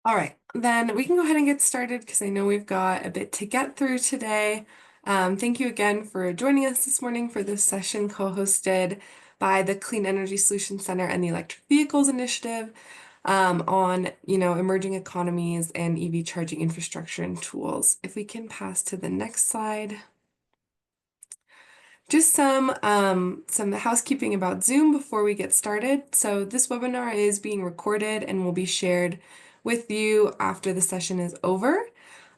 All right, then we can go ahead and get started because I know we've got a bit to get through today. Thank you again for joining us this morning for this session co-hosted by the Clean Energy Solutions Center and the Electric Vehicles Initiative on, emerging economies and EV charging infrastructure and tools. If we can pass to the next slide. Just some housekeeping about Zoom before we get started. So this webinar is being recorded and will be shared with you after the session is over.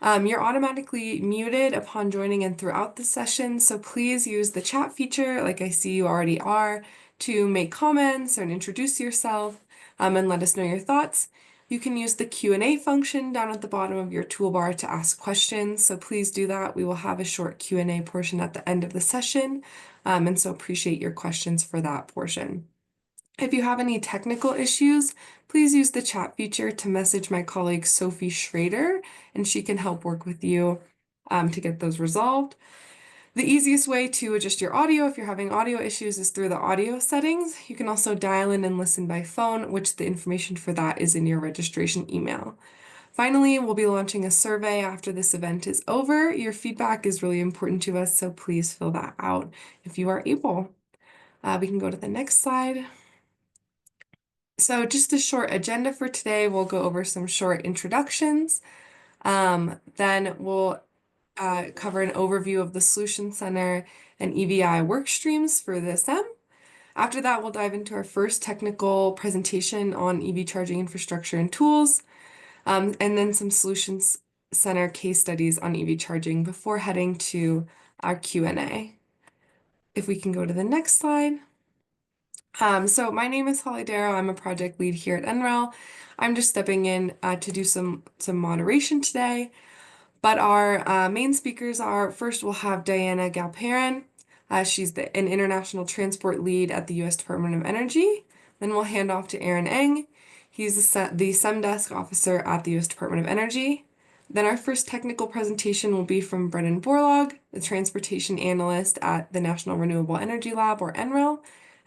You're automatically muted upon joining and throughout the session, so please use the chat feature, like I see you already are, to make comments or introduce yourself and let us know your thoughts. You can use the Q&A function down at the bottom of your toolbar to ask questions, so please do that. We will have a short Q&A portion at the end of the session, and so appreciate your questions for that portion. If you have any technical issues, please use the chat feature to message my colleague Sophie Schrader, and she can help work with you to get those resolved. The easiest way to adjust your audio if you're having audio issues is through the audio settings. You can also dial in and listen by phone, which the information for that is in your registration email. Finally, we'll be launching a survey after this event is over. Your feedback is really important to us, so please fill that out if you are able. We can go to the next slide. So just a short agenda for today. We'll go over some short introductions. Then we'll cover an overview of the Solution Center and EVI work streams for the SEM. After that, we'll dive into our first technical presentation on EV charging infrastructure and tools, and then some Solutions Center case studies on EV charging before heading to our Q&A. If we can go to the next slide. So my name is Holly Darrow. I'm a project lead here at NREL. I'm just stepping in to do some moderation today. But our main speakers are, first we'll have Diana Galperin. She's an international transport lead at the U.S. Department of Energy. Then we'll hand off to Aaron Eng. He's the SEM desk officer at the U.S. Department of Energy. Then our first technical presentation will be from Brennan Borlaug, the transportation analyst at the National Renewable Energy Lab, or NREL.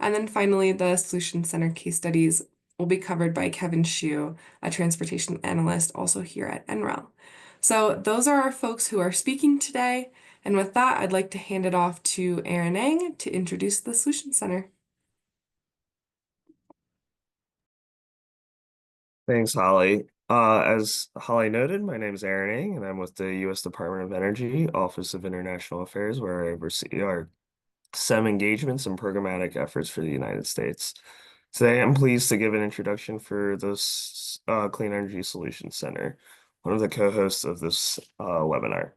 And then finally, the Solution Center case studies will be covered by Kevin Hsu, a transportation analyst also here at NREL. So those are our folks who are speaking today. And with that, I'd like to hand it off to Aaron Eng to introduce the Solution Center. Thanks, Holly. As Holly noted, my name is Aaron Eng, and I'm with the U.S. Department of Energy, Office of International Affairs, where I oversee our SEM engagements and programmatic efforts for the United States. Today, I'm pleased to give an introduction for this Clean Energy Solutions Center, one of the co-hosts of this webinar.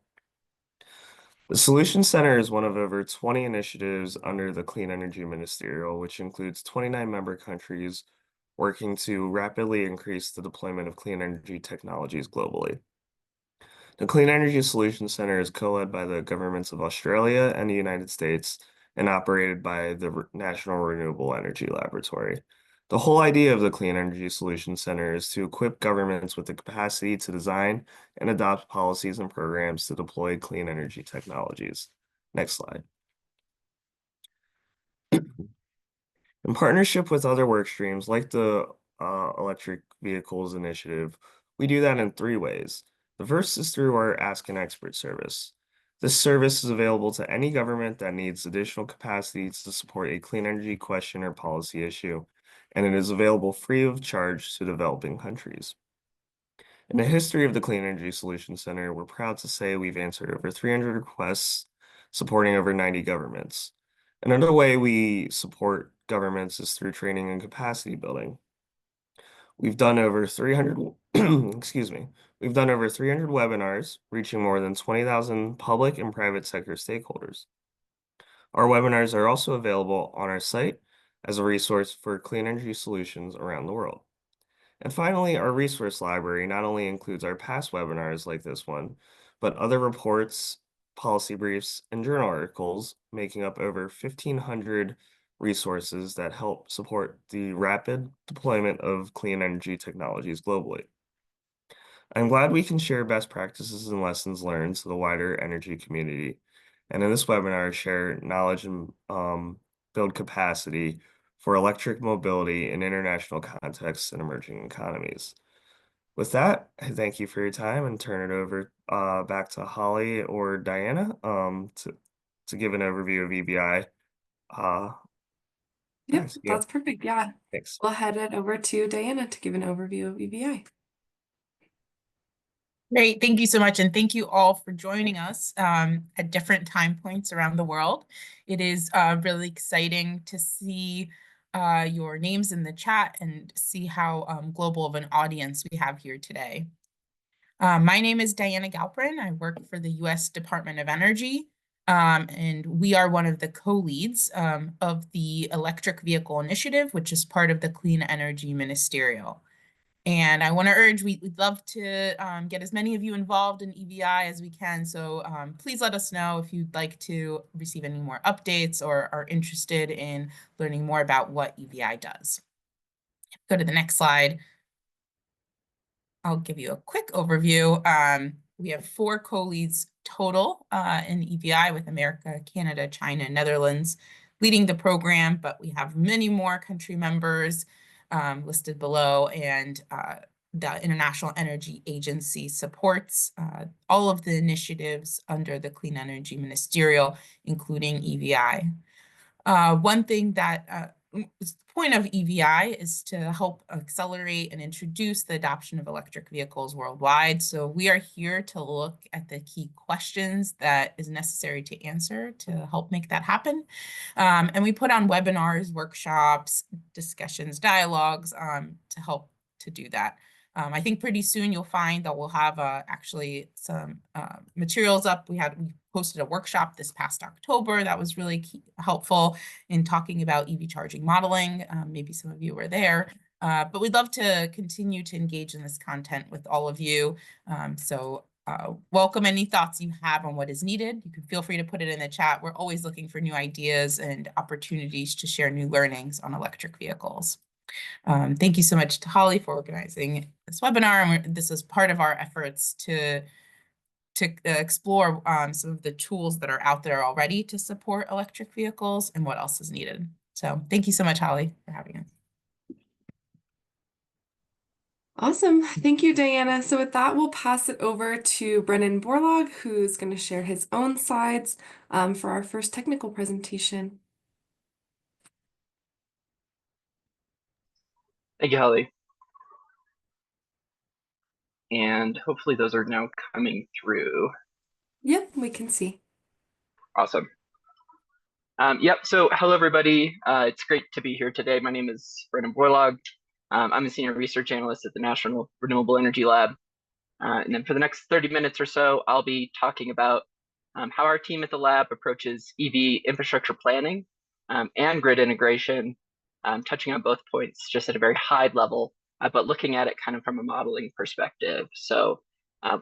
The Solutions Center is one of over 20 initiatives under the Clean Energy Ministerial, which includes 29 member countries working to rapidly increase the deployment of clean energy technologies globally. The Clean Energy Solutions Center is co-led by the governments of Australia and the United States and operated by the National Renewable Energy Laboratory. The whole idea of the Clean Energy Solutions Center is to equip governments with the capacity to design and adopt policies and programs to deploy clean energy technologies. Next slide. In partnership with other work streams like the Electric Vehicles Initiative, we do that in 3 ways. The first is through our Ask an Expert service. This service is available to any government that needs additional capacity to support a clean energy question or policy issue, and it is available free of charge to developing countries. In the history of the Clean Energy Solutions Center, we're proud to say we've answered over 300 requests supporting over 90 governments. Another way we support governments is through training and capacity building. We've done over 300, we've done over 300 webinars, reaching more than 20,000 public and private sector stakeholders. Our webinars are also available on our site as a resource for clean energy solutions around the world. And finally, our resource library not only includes our past webinars like this one, but other reports, policy briefs, and journal articles, making up over 1,500 resources that help support the rapid deployment of clean energy technologies globally. I'm glad we can share best practices and lessons learned to the wider energy community, and in this webinar, share knowledge and build capacity for electric mobility in international contexts and emerging economies. With that, I thank you for your time and turn it over back to Holly or Diana to give an overview of EVI. Uh, Yep, yeah, that's perfect. Yeah. thanks. We'll head it over to Diana to give an overview of EVI. Great. Thank you so much. And thank you all for joining us at different time points around the world. It is really exciting to see your names in the chat and see how global of an audience we have here today. My name is Diana Galprin. I work for the U.S. Department of Energy, and we are one of the co-leads of the Electric Vehicle Initiative, which is part of the Clean Energy Ministerial. And I want to urge, we'd love to get as many of you involved in EVI as we can. So please let us know if you'd like to receive any more updates or are interested in learning more about what EVI does. Go to the next slide. I'll give you a quick overview. We have 4 co-leads total in EVI with America, Canada, China, and Netherlands leading the program, but we have many more country members listed below, and the International Energy Agency supports all of the initiatives under the Clean Energy Ministerial, including EVI. One thing that the point of EVI is to help accelerate and introduce the adoption of electric vehicles worldwide. So we are here to look at the key questions that is necessary to answer to help make that happen. And we put on webinars, workshops, discussions, dialogues to help to do that. I think pretty soon you'll find that we'll have actually some materials up. We posted a workshop this past October that was really helpful in talking about EV charging modeling. Maybe some of you were there, but we'd love to continue to engage in this content with all of you. So welcome any thoughts you have on what is needed. You can feel free to put it in the chat. We're always looking for new ideas and opportunities to share new learnings on electric vehicles. Thank you so much to Holly for organizing this webinar. And this is part of our efforts to explore some of the tools that are out there already to support electric vehicles and what else is needed. So thank you so much, Holly, for having us. Awesome. Thank you, Diana. So with that, we'll pass it over to Brennan Borlaug, who's going to share his own slides for our first technical presentation. Thank you, Holly. And hopefully those are now coming through. Yep, we can see. Awesome. Yep, so hello, everybody. It's great to be here today. My name is Brennan Borlaug. I'm a senior research analyst at the National Renewable Energy Lab. And then for the next 30 minutes or so, I'll be talking about how our team at the lab approaches EV infrastructure planning and grid integration, touching on both points just at a very high level, but looking at it kind of from a modeling perspective. So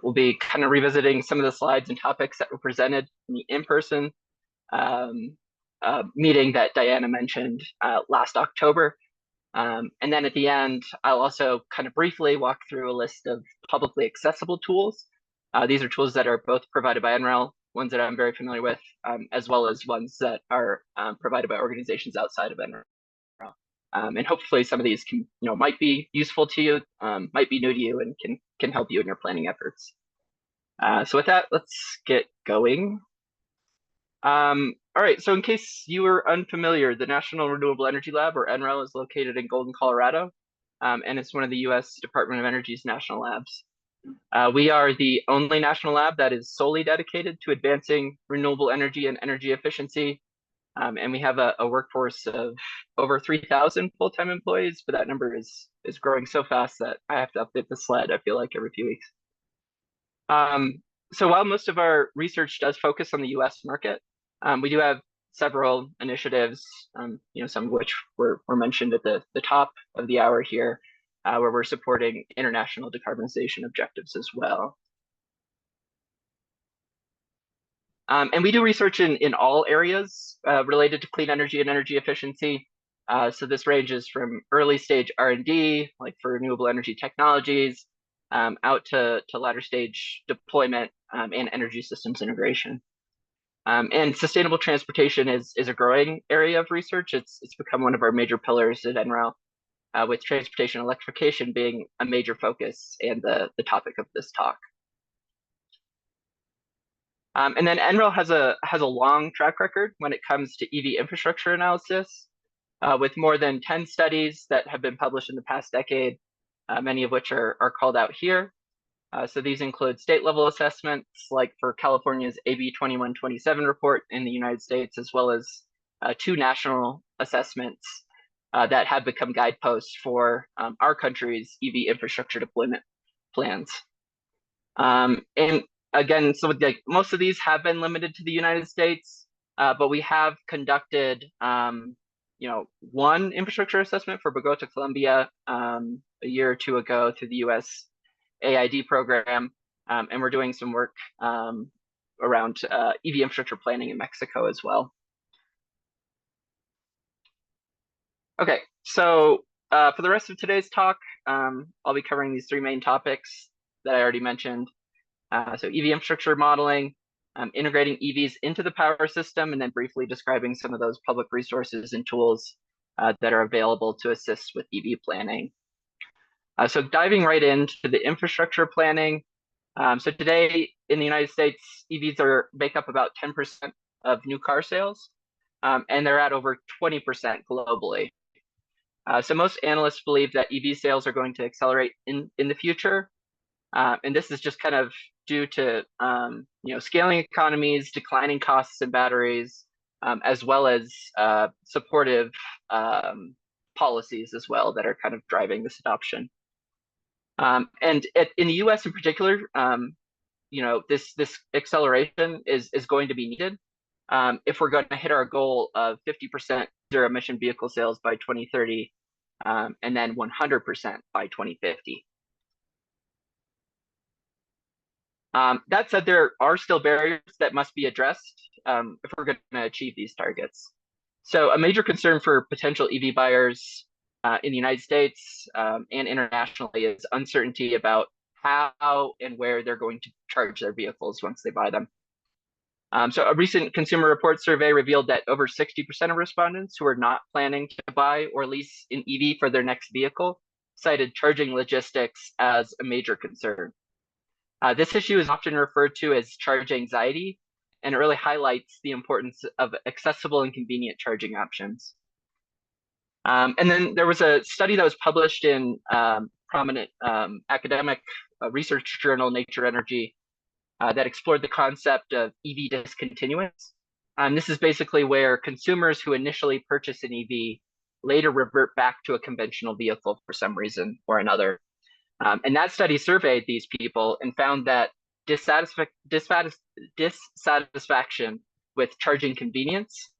we'll be kind of revisiting some of the slides and topics that were presented in the in-person meeting that Diana mentioned last October. And then at the end, I'll also kind of briefly walk through a list of publicly accessible tools. These are tools that are both provided by NREL, ones that I'm very familiar with, as well as ones that are provided by organizations outside of NREL. And hopefully some of these might be useful to you, might be new to you, and can help you in your planning efforts. So with that, let's get going. All right, so in case you were unfamiliar, the National Renewable Energy Lab, or NREL, is located in Golden, Colorado, and it's one of the U.S. Department of Energy's national labs. We are the only national lab that is solely dedicated to advancing renewable energy and energy efficiency, and we have a workforce of over 3,000 full-time employees, but that number is growing so fast that I have to update the slide, I feel like, every few weeks. So while most of our research does focus on the U.S. market, we do have several initiatives, some of which were mentioned at the top of the hour here, where we're supporting international decarbonization objectives as well. And we do research in all areas related to clean energy and energy efficiency. So this ranges from early stage R&D, like for renewable energy technologies, out to latter stage deployment and energy systems integration. And sustainable transportation is a growing area of research. It's become one of our major pillars at NREL. with transportation electrification being a major focus and the topic of this talk. And then NREL has a long track record when it comes to EV infrastructure analysis, with more than 10 studies that have been published in the past decade, many of which are called out here. So these include state level assessments, like for California's AB 2127 report in the United States, as well as 2 national assessments that have become guideposts for our country's EV infrastructure deployment plans. And again, so like most of these have been limited to the United States, but we have conducted, one infrastructure assessment for Bogota, Colombia, a year or 2 ago through the U.S. AID program, and we're doing some work around EV infrastructure planning in Mexico as well. Okay, so for the rest of today's talk, I'll be covering these 3 main topics that I already mentioned. So EV infrastructure modeling, integrating EVs into the power system, and then briefly describing some of those public resources and tools that are available to assist with EV planning. So diving right into the infrastructure planning. So today in the United States, EVs make up about 10% of new car sales, and they're at over 20% globally. So most analysts believe that EV sales are going to accelerate in the future. And this is just kind of due to scaling economies, declining costs in batteries, as well as supportive policies as well that are kind of driving this adoption. And in the U.S. in particular, this acceleration is going to be needed if we're going to hit our goal of 50% zero emission vehicle sales by 2030, and then 100% by 2050. That said, there are still barriers that must be addressed if we're going to achieve these targets. So a major concern for potential EV buyers in the United States and internationally is uncertainty about how and where they're going to charge their vehicles once they buy them. So a recent Consumer Reports survey revealed that over 60% of respondents who are not planning to buy or lease an EV for their next vehicle cited charging logistics as a major concern. This issue is often referred to as charge anxiety, and it really highlights the importance of accessible and convenient charging options. And then there was a study that was published in prominent academic research journal, Nature Energy, that explored the concept of EV discontinuance. This is basically where consumers who initially purchase an EV later revert back to a conventional vehicle for some reason or another. And that study surveyed these people and found that dissatisfaction with charging convenience,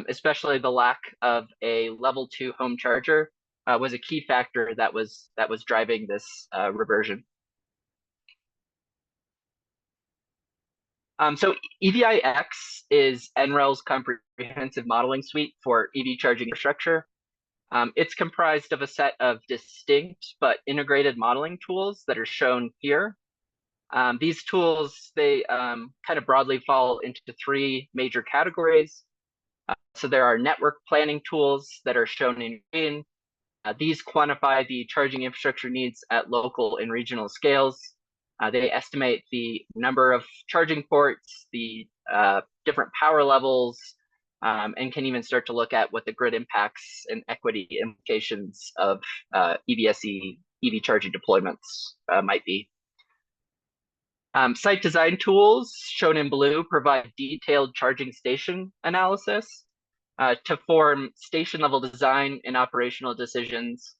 especially the lack of a level 2 home charger, was a key factor that was driving this reversion. So EVI-X is NREL's comprehensive modeling suite for EV charging infrastructure. It's comprised of a set of distinct but integrated modeling tools that are shown here. These tools, they kind of broadly fall into 3 major categories. So there are network planning tools that are shown in green. These quantify the charging infrastructure needs at local and regional scales. They estimate the number of charging ports, the different power levels, and can even start to look at what the grid impacts and equity implications of EVSE EV charging deployments might be. Site design tools, shown in blue, provide detailed charging station analysis to form station-level design and operational decisions.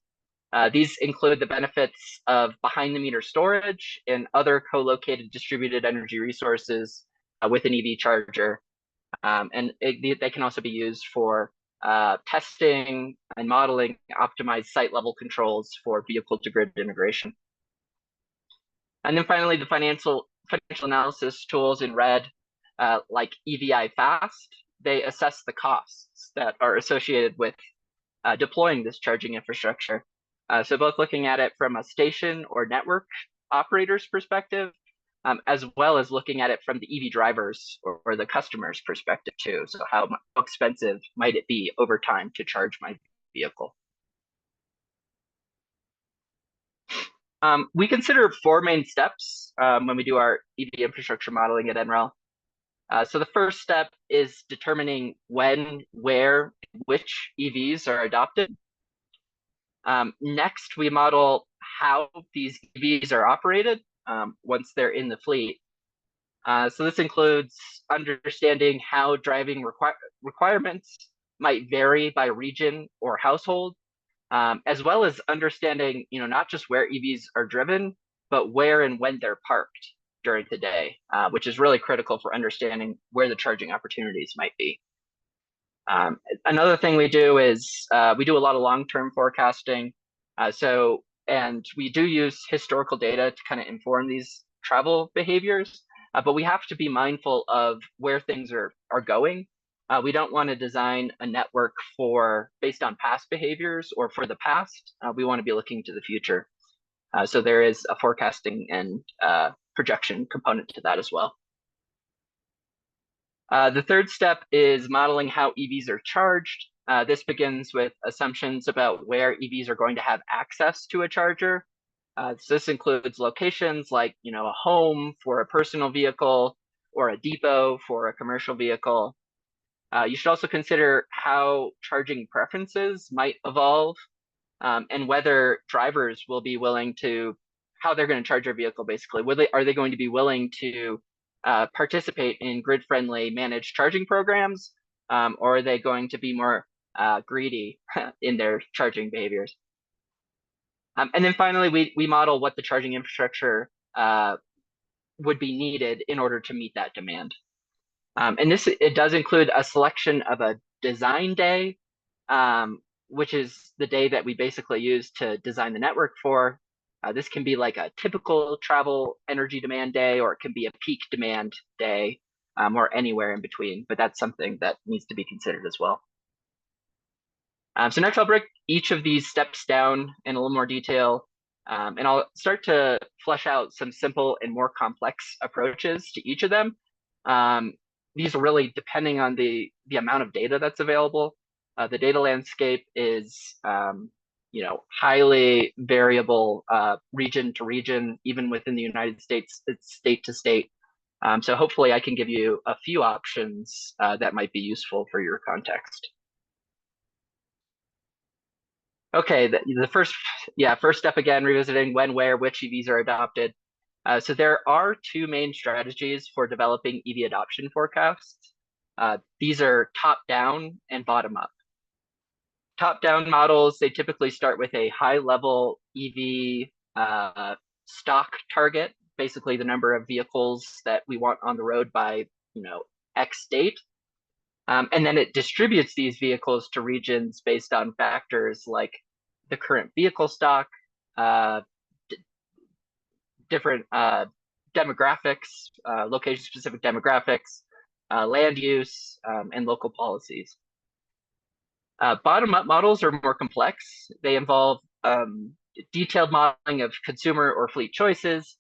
These include the benefits of behind-the-meter storage and other co-located distributed energy resources with an EV charger. And they can also be used for testing and modeling optimized site-level controls for vehicle-to-grid integration. And then finally, the financial analysis tools in red, like EVI-Fast, they assess the costs that are associated with deploying this charging infrastructure. So both looking at it from a station or network operator's perspective, as well as looking at it from the EV drivers or the customer's perspective too. So how expensive might it be over time to charge my vehicle? We consider four main steps when we do our EV infrastructure modeling at NREL. So the first step is determining when, where, which EVs are adopted. Next, we model how these EVs are operated once they're in the fleet. So this includes understanding how driving requirements might vary by region or household, as well as understanding, not just where EVs are driven, but where and when they're parked during the day, which is really critical for understanding where the charging opportunities might be. Another thing we do is we do a lot of long-term forecasting. And we do use historical data to kind of inform these travel behaviors, but we have to be mindful of where things are going. We don't want to design a network based on past behaviors or for the past. We want to be looking to the future. So there is a forecasting and projection component to that as well. The third step is modeling how EVs are charged. This begins with assumptions about where EVs are going to have access to a charger. So this includes locations like, a home for a personal vehicle or a depot for a commercial vehicle. You should also consider how charging preferences might evolve and whether drivers will be willing to, how they're going to charge their vehicle, basically. Are they going to be willing to participate in grid-friendly managed charging programs, or are they going to be more greedy in their charging behaviors? And then finally, we model what the charging infrastructure would be needed in order to meet that demand. And it does include a selection of a design day, which is the day that we basically use to design the network for. This can be like a typical travel energy demand day, or it can be a peak demand day, or anywhere in between, but that's something that needs to be considered as well. So next I'll break each of these steps down in a little more detail, and I'll start to flesh out some simple and more complex approaches to each of them. These are really depending on the amount of data that's available. The data landscape is highly variable region to region, even within the United States, it's state to state. So hopefully I can give you a few options that might be useful for your context. Okay, the first step again, revisiting when, where, which EVs are adopted. So there are two main strategies for developing EV adoption forecasts. These are top-down and bottom-up. Top-down models, they typically start with a high-level EV stock target, basically the number of vehicles that we want on the road by X date. And then it distributes these vehicles to regions based on factors like the current vehicle stock, different demographics, location-specific demographics, land use, and local policies. Bottom-up models are more complex. They involve detailed modeling of consumer or fleet choices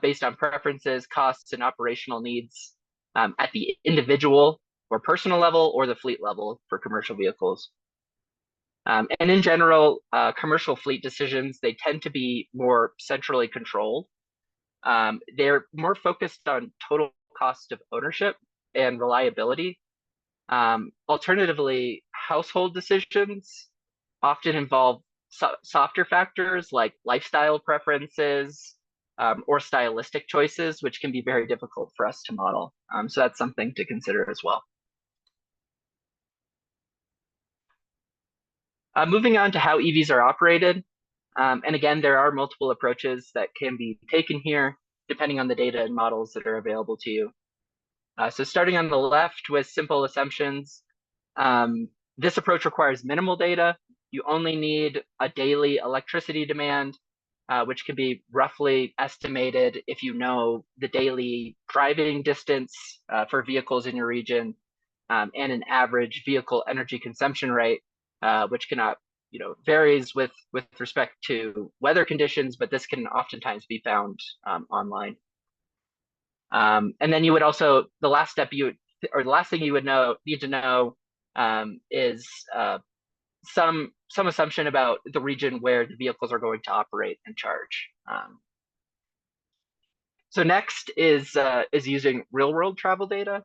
based on preferences, costs, and operational needs at the individual or personal level or the fleet level for commercial vehicles. And in general, commercial fleet decisions, they tend to be more centrally controlled. They're more focused on total cost of ownership and reliability. Alternatively, household decisions often involve softer factors like lifestyle preferences or stylistic choices, which can be very difficult for us to model. So that's something to consider as well. Moving on to how EVs are operated. And again, there are multiple approaches that can be taken here, depending on the data and models that are available to you. So starting on the left with simple assumptions, this approach requires minimal data. You only need a daily electricity demand, which can be roughly estimated if you know the daily driving distance for vehicles in your region, and an average vehicle energy consumption rate, which cannot, varies with respect to weather conditions, but this can oftentimes be found online. And then you would also, the last thing you would need to know is some assumption about the region where the vehicles are going to operate and charge. So next is using real-world travel data.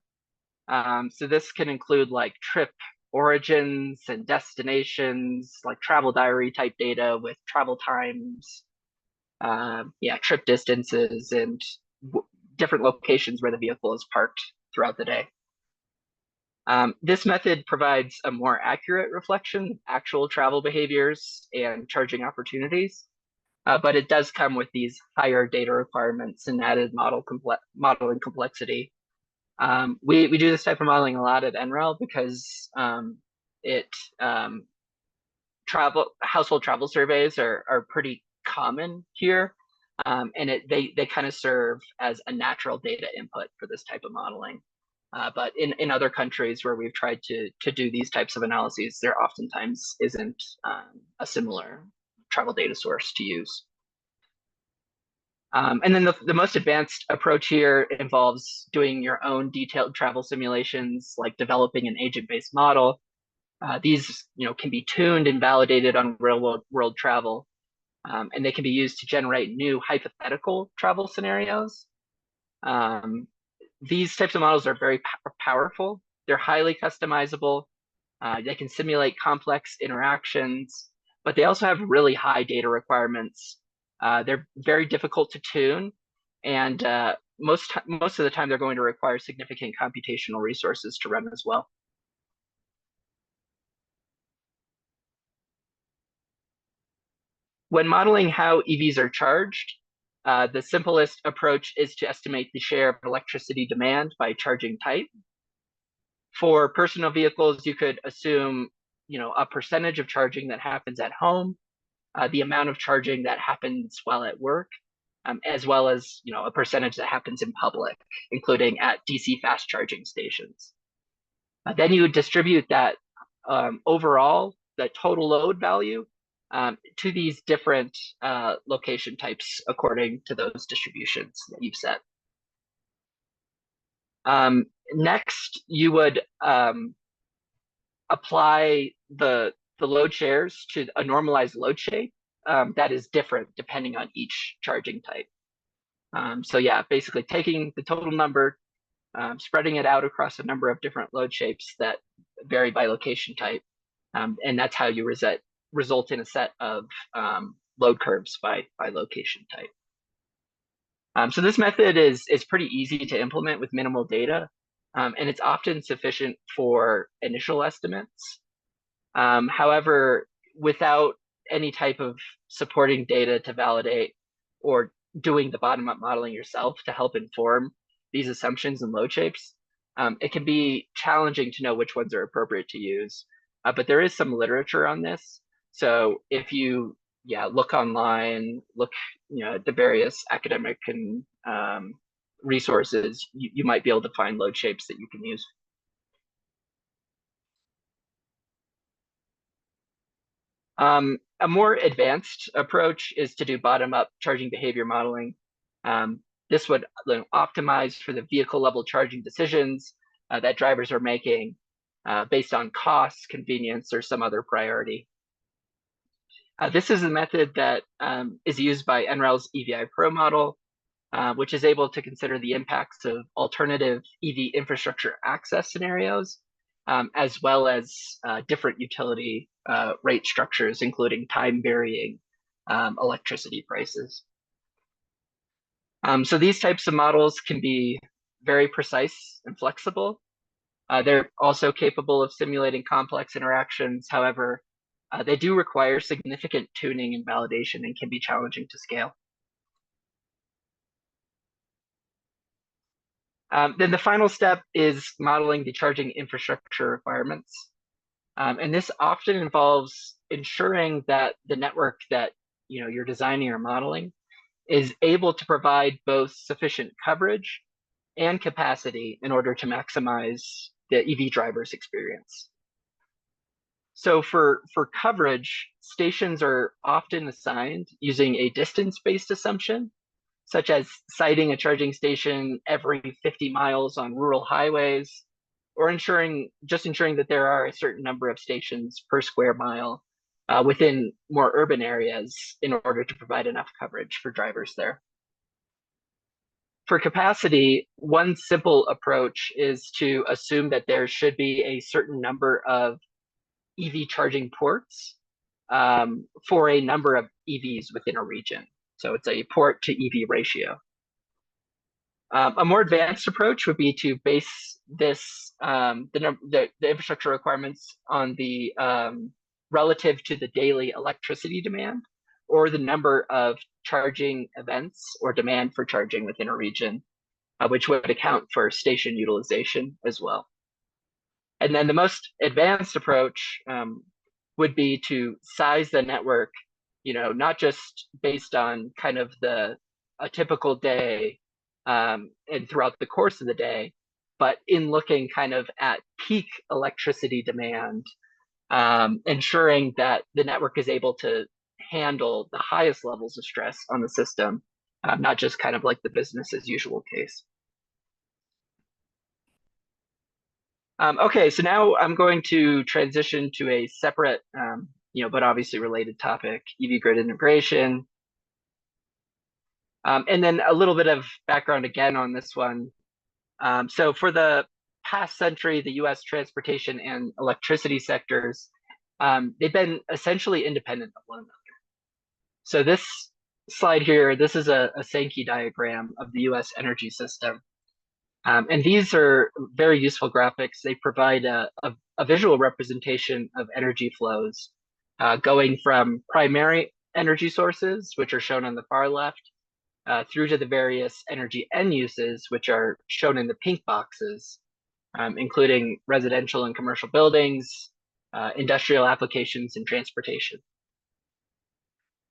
So this can include like trip origins and destinations, like travel diary type data with travel times, trip distances, and different locations where the vehicle is parked throughout the day. This method provides a more accurate reflection of actual travel behaviors and charging opportunities, but it does come with these higher data requirements and added modeling complexity. We do this type of modeling a lot at NREL because household travel surveys are pretty common here, and they kind of serve as a natural data input for this type of modeling. But in other countries where we've tried to do these types of analyses, there oftentimes isn't a similar travel data source to use. And then the most advanced approach here involves doing your own detailed travel simulations, like developing an agent-based model. These can be tuned and validated on real-world travel, and they can be used to generate new hypothetical travel scenarios. These types of models are very powerful. They're highly customizable. They can simulate complex interactions, but they also have really high data requirements. They're very difficult to tune, and most of the time they're going to require significant computational resources to run as well. When modeling how EVs are charged, the simplest approach is to estimate the share of electricity demand by charging type. For personal vehicles, you could assume, a percentage of charging that happens at home, the amount of charging that happens while at work, as well as, a percentage that happens in public, including at DC fast charging stations. Then you would distribute that overall, the total load value, to these different location types according to those distributions that you've set. Next, you would apply the load shares to a normalized load shape that is different depending on each charging type. So yeah, basically taking the total number, spreading it out across a number of different load shapes that vary by location type, and that's how you result in a set of load curves by location type. So this method is pretty easy to implement with minimal data, and it's often sufficient for initial estimates. However, without any type of supporting data to validate or doing the bottom-up modeling yourself to help inform these assumptions and load shapes, it can be challenging to know which ones are appropriate to use. But there is some literature on this. So if you look online, look at the various academic and resources, you might be able to find load shapes that you can use. A more advanced approach is to do bottom-up charging behavior modeling. This would optimize for the vehicle level charging decisions that drivers are making based on cost, convenience, or some other priority. This is a method that is used by NREL's EVI-Pro model, which is able to consider the impacts of alternative EV infrastructure access scenarios, as well as different utility rate structures, including time varying electricity prices. So these types of models can be very precise and flexible. They're also capable of simulating complex interactions. However, they do require significant tuning and validation and can be challenging to scale. Then the final step is modeling the charging infrastructure requirements. And this often involves ensuring that the network that you're designing or modeling is able to provide both sufficient coverage and capacity in order to maximize the EV driver's experience. So for coverage, stations are often assigned using a distance-based assumption, such as siting a charging station every 50 miles on rural highways, or ensuring that there are a certain number of stations per square mile within more urban areas in order to provide enough coverage for drivers there. For capacity, one simple approach is to assume that there should be a certain number of EV charging ports for a number of EVs within a region. So it's a port to EV ratio. A more advanced approach would be to base this the infrastructure requirements on the relative to the daily electricity demand or the number of charging events or demand for charging within a region, which would account for station utilization as well. And then the most advanced approach would be to size the network, not just based on kind of a typical day and throughout the course of the day, but in looking kind of at peak electricity demand, ensuring that the network is able to handle the highest levels of stress on the system, not just kind of like the business as usual case. Okay, so now I'm going to transition to a separate, but obviously related topic, EV grid integration. And then a little bit of background again on this one. So for the past century, the US transportation and electricity sectors, they've been essentially independent of one another. So this slide here, this is a Sankey diagram of the US energy system. And these are very useful graphics. They provide a visual representation of energy flows going from primary energy sources, which are shown on the far left, through to the various energy end uses, which are shown in the pink boxes, including residential and commercial buildings, industrial applications, and transportation.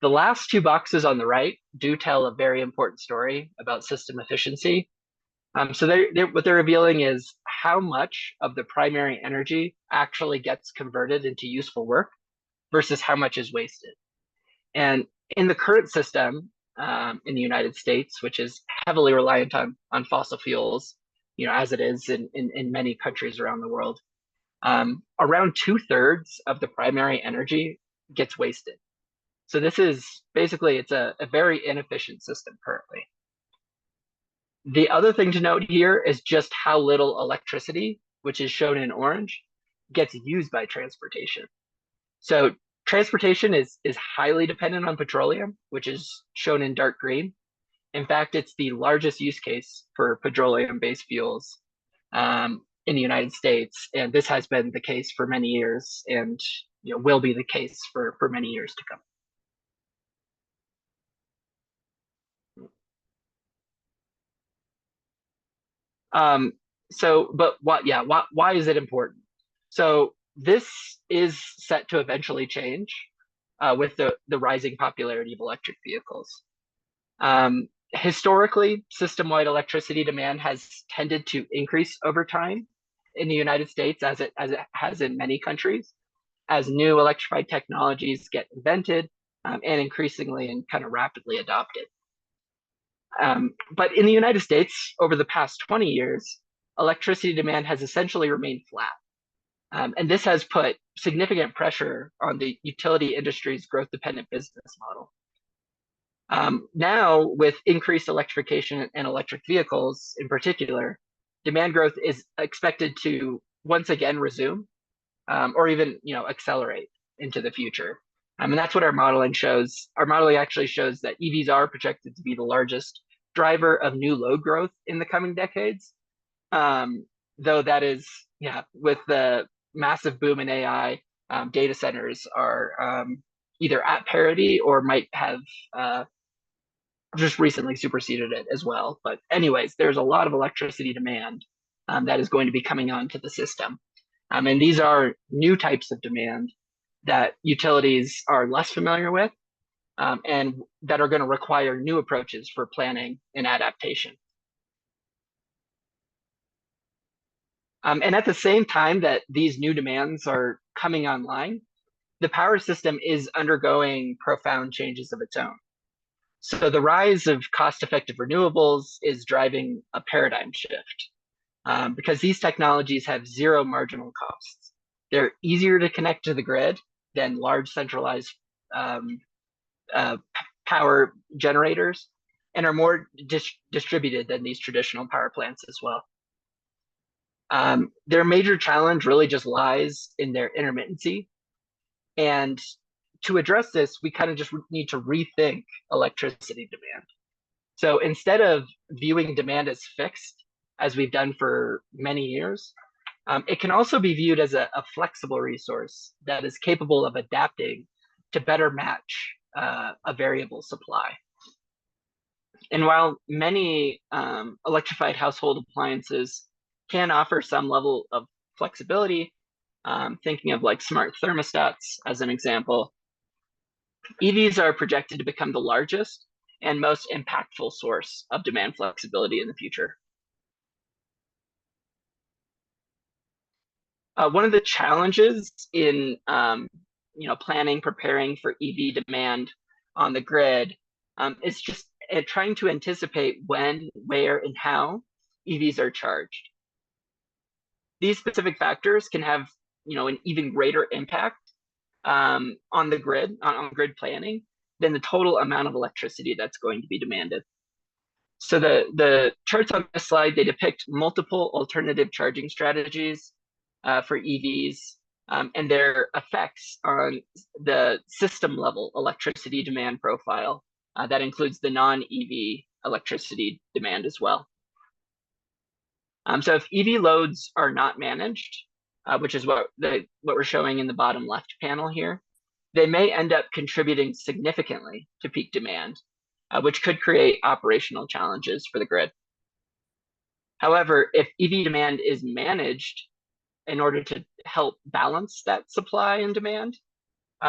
The last two boxes on the right do tell a very important story about system efficiency. So what they're revealing is how much of the primary energy actually gets converted into useful work versus how much is wasted. And in the current system in the United States, which is heavily reliant on fossil fuels, as it is in many countries around the world, around 2/3 of the primary energy gets wasted. So this is basically, it's a very inefficient system currently. The other thing to note here is just how little electricity, which is shown in orange, gets used by transportation. So transportation is highly dependent on petroleum, which is shown in dark green. In fact, it's the largest use case for petroleum-based fuels in the United States, and this has been the case for many years, and will be the case for many years to come. But why is it important? So this is set to eventually change with the rising popularity of electric vehicles. Historically, system-wide electricity demand has tended to increase over time in the United States, as it has in many countries, as new electrified technologies get invented and increasingly and kind of rapidly adopted. But in the United States, over the past 20 years, electricity demand has essentially remained flat. And this has put significant pressure on the utility industry's growth-dependent business model. Now, with increased electrification and electric vehicles in particular, demand growth is expected to once again resume or even accelerate into the future. And that's what our modeling shows. Our modeling actually shows that EVs are projected to be the largest driver of new load growth in the coming decades. Though that is, with the massive boom in AI, data centers are either at parity or might have just recently superseded it as well. But anyways, there's a lot of electricity demand that is going to be coming onto the system. And these are new types of demand that utilities are less familiar with and that are going to require new approaches for planning and adaptation. And at the same time that these new demands are coming online, the power system is undergoing profound changes of its own. So the rise of cost-effective renewables is driving a paradigm shift because these technologies have zero marginal costs. They're easier to connect to the grid, than large centralized power generators, and are more distributed than these traditional power plants as well. Their major challenge really just lies in their intermittency. And to address this, we kind of just need to rethink electricity demand. So instead of viewing demand as fixed, as we've done for many years, it can also be viewed as a flexible resource that is capable of adapting to better match a variable supply. And while many electrified household appliances can offer some level of flexibility, thinking of like smart thermostats as an example, EVs are projected to become the largest and most impactful source of demand flexibility in the future. One of the challenges in planning, preparing for EV demand on the grid is just trying to anticipate when, where, and how EVs are charged. These specific factors can have an even greater impact on the grid, on grid planning, than the total amount of electricity that's going to be demanded. So the charts on this slide, they depict multiple alternative charging strategies for EVs and their effects on the system level electricity demand profile. That includes the non-EV electricity demand as well. So if EV loads are not managed, which is what we're showing in the bottom left panel here, they may end up contributing significantly to peak demand, which could create operational challenges for the grid. However, if EV demand is managed in order to help balance that supply and demand,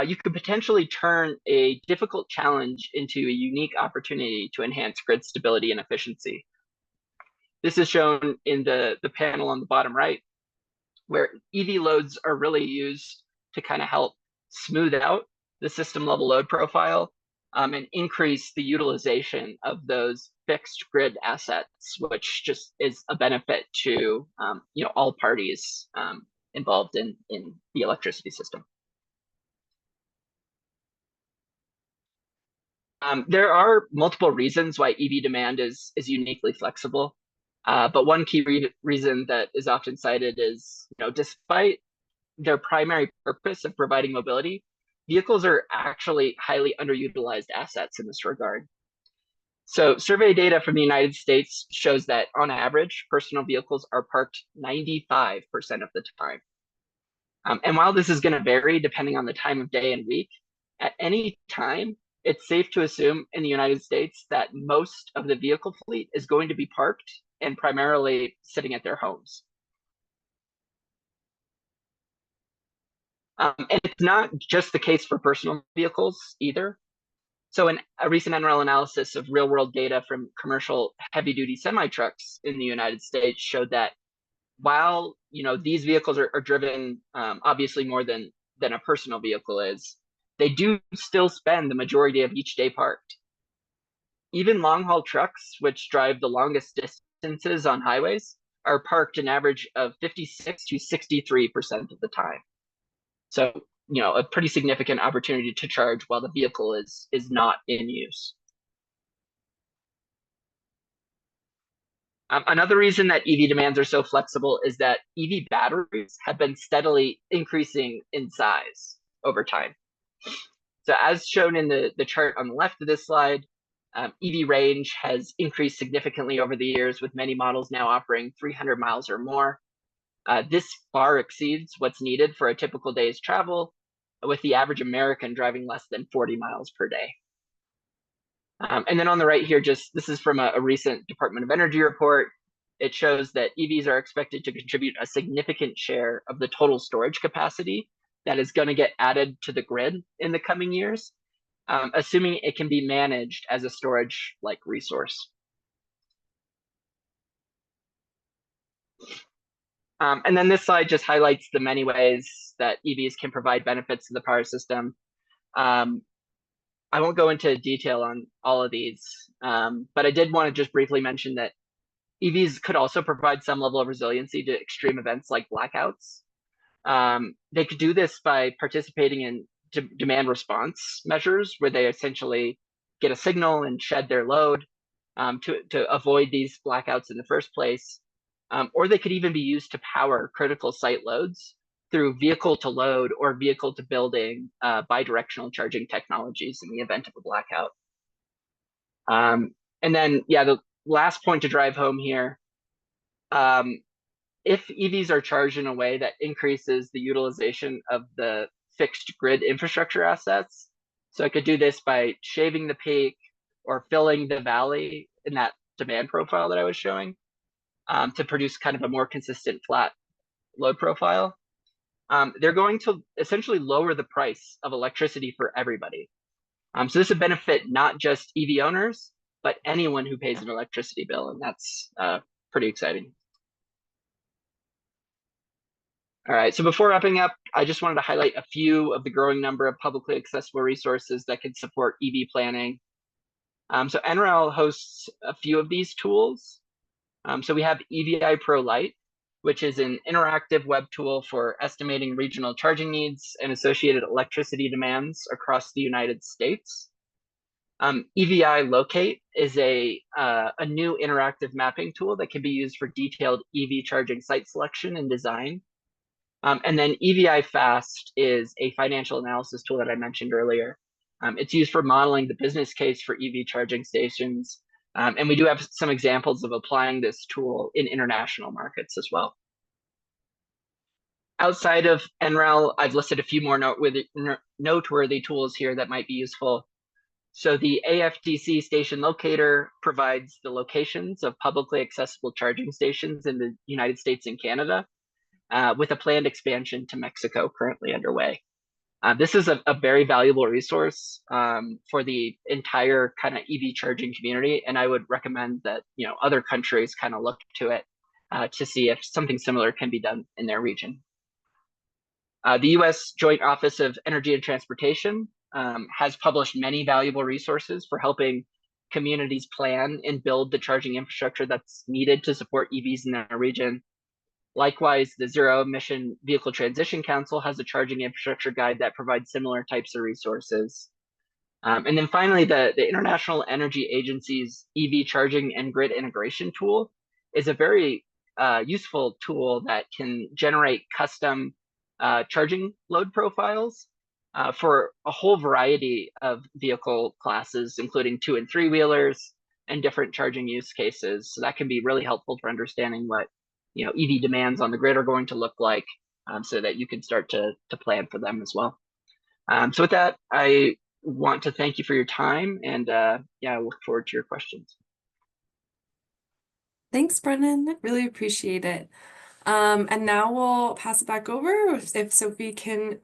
you could potentially turn a difficult challenge into a unique opportunity to enhance grid stability and efficiency. This is shown in the panel on the bottom right, where EV loads are really used to kind of help smooth out the system level load profile and increase the utilization of those fixed grid assets, which just is a benefit to all parties involved in the electricity system. There are multiple reasons why EV demand is uniquely flexible. But one key reason that is often cited is, despite their primary purpose of providing mobility, vehicles are actually highly underutilized assets in this regard. So survey data from the United States shows that on average, personal vehicles are parked 95% of the time. And while this is going to vary depending on the time of day and week, at any time, it's safe to assume in the United States that most of the vehicle fleet is going to be parked and primarily sitting at their homes. And it's not just the case for personal vehicles either. So in a recent NREL analysis of real world data from commercial heavy duty semi trucks in the United States showed that while these vehicles are driven obviously more than a personal vehicle is, they do still spend the majority of each day parked. Even long haul trucks, which drive the longest distances on highways, are parked an average of 56 to 63% of the time. So, a pretty significant opportunity to charge while the vehicle is not in use. Another reason that EV demands are so flexible is that EV batteries have been steadily increasing in size over time. So as shown in the chart on the left of this slide, EV range has increased significantly over the years, with many models now offering 300 miles or more. This far exceeds what's needed for a typical day's travel, with the average American driving less than 40 miles per day. And then on the right here, this is from a recent Department of Energy report. It shows that EVs are expected to contribute a significant share of the total storage capacity that is going to get added to the grid in the coming years, assuming it can be managed as a storage-like resource. And then this slide just highlights the many ways that EVs can provide benefits to the power system. I won't go into detail on all of these, but I did want to just briefly mention that EVs could also provide some level of resiliency to extreme events like blackouts. They could do this by participating in demand response measures, where they essentially get a signal and shed their load to avoid these blackouts in the first place. Or they could even be used to power critical site loads through vehicle to load or vehicle to building bidirectional charging technologies in the event of a blackout. And then, yeah, the last point to drive home here, if EVs are charged in a way that increases the utilization of the fixed grid infrastructure assets, so I could do this by shaving the peak or filling the valley in that demand profile that I was showing to produce kind of a more consistent flat load profile, they're going to essentially lower the price of electricity for everybody. So this would benefit not just EV owners, but anyone who pays an electricity bill, and that's pretty exciting. All right, so before wrapping up, I just wanted to highlight a few of the growing number of publicly accessible resources that can support EV planning. So NREL hosts a few of these tools. So we have EVI-Pro Lite, which is an interactive web tool for estimating regional charging needs and associated electricity demands across the United States. EVI Locate is a new interactive mapping tool that can be used for detailed EV charging site selection and design. And then EVI Fast is a financial analysis tool that I mentioned earlier. It's used for modeling the business case for EV charging stations. And we do have some examples of applying this tool in international markets as well. Outside of NREL, I've listed a few more noteworthy tools here that might be useful. So the AFDC station locator provides the locations of publicly accessible charging stations in the United States and Canada, with a planned expansion to Mexico currently underway. This is a very valuable resource for the entire kind of EV charging community, and I would recommend that other countries kind of look to it to see if something similar can be done in their region. The U.S. Joint Office of Energy and Transportation has published many valuable resources for helping communities plan and build the charging infrastructure that's needed to support EVs in their region. Likewise, the Zero Emission Vehicle Transition Council has a charging infrastructure guide that provides similar types of resources. And then finally, the International Energy Agency's EV charging and grid integration tool is a very useful tool that can generate custom charging load profiles for a whole variety of vehicle classes, including 2- and 3-wheelers and different charging use cases. So that can be really helpful for understanding what EV demands on the grid are going to look like, so that you can start to plan for them as well. So with that, I want to thank you for your time, and I look forward to your questions. Thanks, Brennan. Really appreciate it. And now we'll pass it back over if Sophie can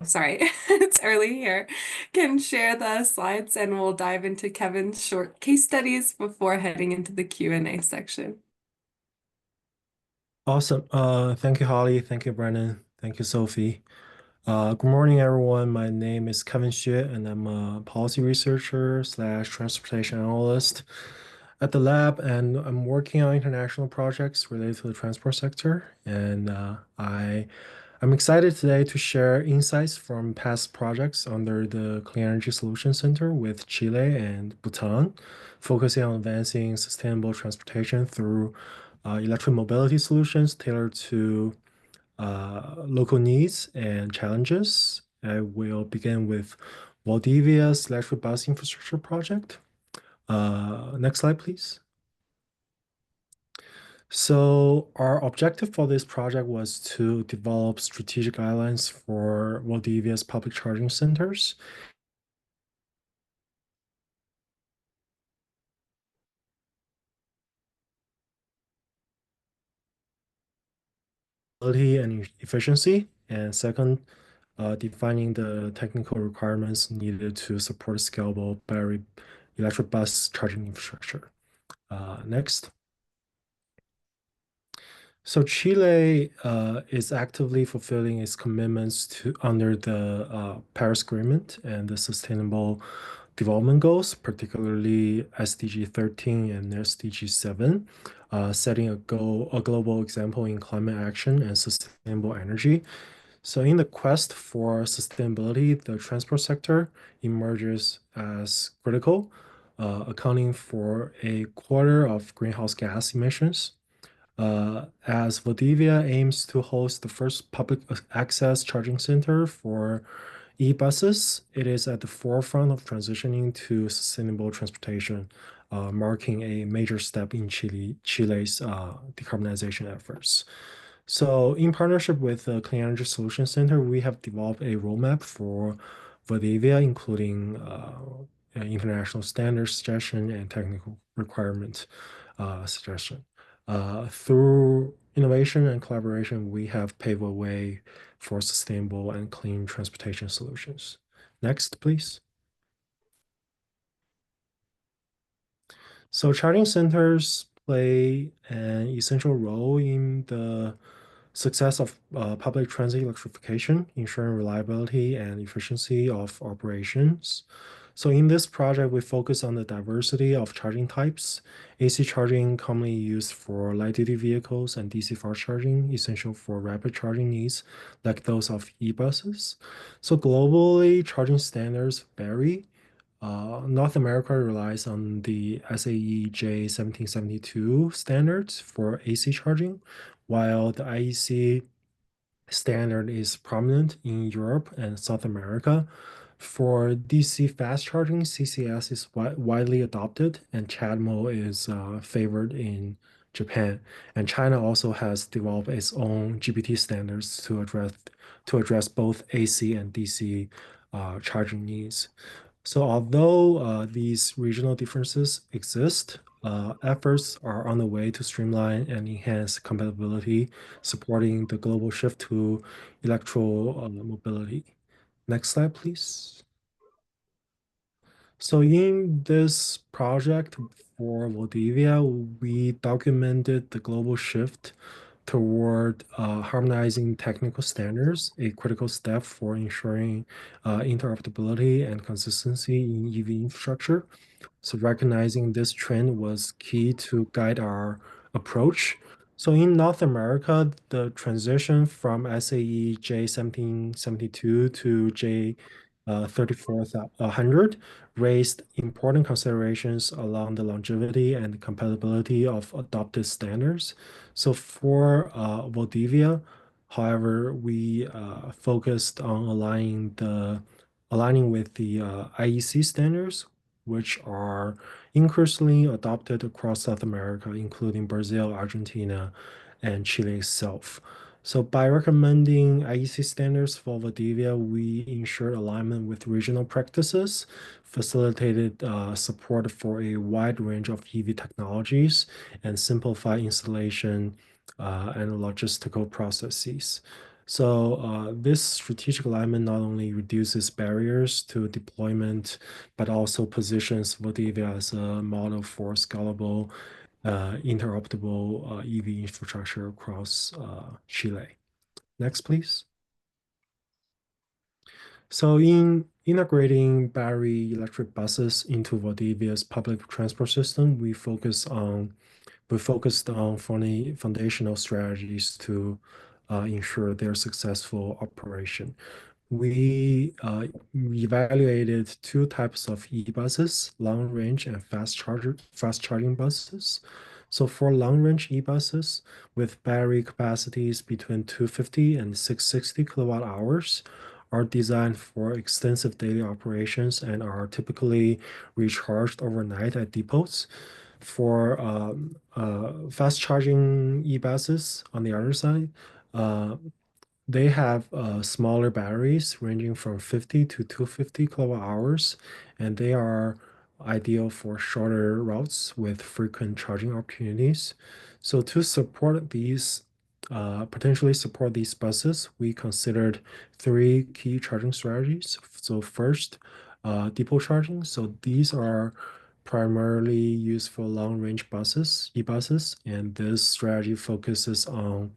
sorry, it's early here, can share the slides, and we'll dive into Kevin's short case studies before heading into the Q&A section. Awesome. Thank you, Holly. Thank you, Brennan. Thank you, Sophie. Good morning, everyone. My name is Kevin Xue, and I'm a policy researcher / transportation analyst at the lab, and I'm working on international projects related to the transport sector. And I'm excited today to share insights from past projects under the Clean Energy Solutions Center with Chile and Bhutan, focusing on advancing sustainable transportation through electric mobility solutions tailored to local needs and challenges. I will begin with Valdivia's electric bus infrastructure project. Next slide, please. So our objective for this project was to develop strategic guidelines for Valdivia's public charging centers. And efficiency, and second, defining the technical requirements needed to support scalable battery electric bus charging infrastructure. Next. So Chile is actively fulfilling its commitments under the Paris Agreement and the Sustainable Development Goals, particularly SDG 13 and SDG 7, setting a global example in climate action and sustainable energy. So in the quest for sustainability, the transport sector emerges as critical, accounting for a quarter of greenhouse gas emissions. As Valdivia aims to host the first public access charging center for e-buses, it is at the forefront of transitioning to sustainable transportation, marking a major step in Chile's decarbonization efforts. So, in partnership with the Clean Energy Solutions Center, we have developed a roadmap for Valdivia, including international standards suggestion and technical requirement suggestion. Through innovation and collaboration, we have paved a way for sustainable and clean transportation solutions. Next, please. So charging centers play an essential role in the success of public transit electrification, ensuring reliability and efficiency of operations. So in this project, we focus on the diversity of charging types, AC charging commonly used for light-duty vehicles and DC fast charging, essential for rapid charging needs like those of e-buses. So globally, charging standards vary. North America relies on the SAE J1772 standards for AC charging, while the IEC standard is prominent in Europe and South America. For DC fast charging, CCS is widely adopted, and CHAdeMO is favored in Japan. And China also has developed its own GPT standards to address both AC and DC charging needs. So although these regional differences exist, efforts are on the way to streamline and enhance compatibility, supporting the global shift to electro mobility. Next slide, please. So in this project for Valdivia, we documented the global shift toward harmonizing technical standards, a critical step for ensuring interoperability and consistency in EV infrastructure. So recognizing this trend was key to guide our approach. So in North America, the transition from SAE J1772 to J3400 raised important considerations along the longevity and compatibility of adopted standards. So for Valdivia, however, we focused on aligning with the IEC standards, which are increasingly adopted across South America, including Brazil, Argentina, and Chile itself. So by recommending IEC standards for Valdivia, we ensured alignment with regional practices, facilitated support for a wide range of EV technologies, and simplified installation and logistical processes. So this strategic alignment not only reduces barriers to deployment, but also positions Valdivia as a model for scalable, interoperable EV infrastructure across Chile. Next, please. So in integrating battery electric buses into Valdivia's public transport system, we focused on foundational strategies to ensure their successful operation. We evaluated two types of e-buses, long range and fast charging buses. So for long range e-buses with battery capacities between 250 and 660 kilowatt hours are designed for extensive daily operations and are typically recharged overnight at depots. For fast charging e-buses on the other side, they have smaller batteries ranging from 50 to 250 kilowatt hours, and they are ideal for shorter routes with frequent charging opportunities. So to support these, potentially support these buses, we considered three key charging strategies. So first, depot charging. So these are primarily used for long-range buses, e-buses, and this strategy focuses on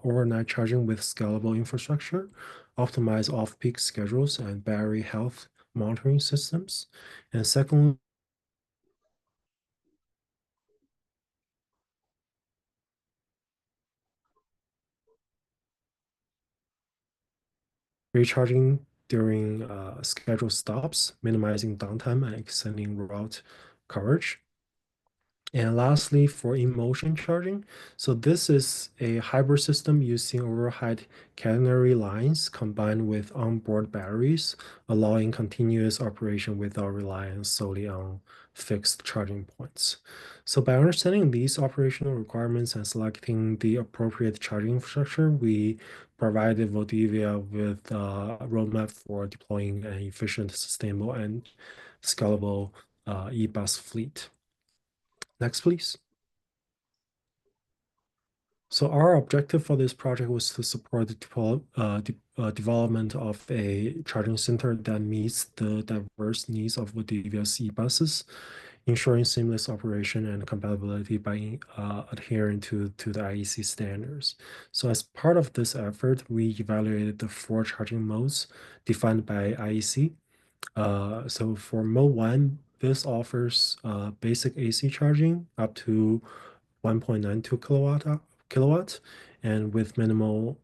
overnight charging with scalable infrastructure, optimize off-peak schedules, and battery health monitoring systems. And second, recharging during scheduled stops, minimizing downtime and extending route coverage. And lastly, for in-motion charging, so this is a hybrid system using overhead catenary lines combined with onboard batteries, allowing continuous operation without reliance solely on fixed charging points. So by understanding these operational requirements and selecting the appropriate charging infrastructure, we provided Valdivia with a roadmap for deploying an efficient, sustainable, and scalable e-bus fleet. Next, please. So our objective for this project was to support the development of a charging center that meets the diverse needs of Boldivia's e-buses, ensuring seamless operation and compatibility by adhering to the IEC standards. So as part of this effort, we evaluated the 4 charging modes defined by IEC. So for mode 1, this offers basic AC charging up to 1.92 kilowatts, and with minimal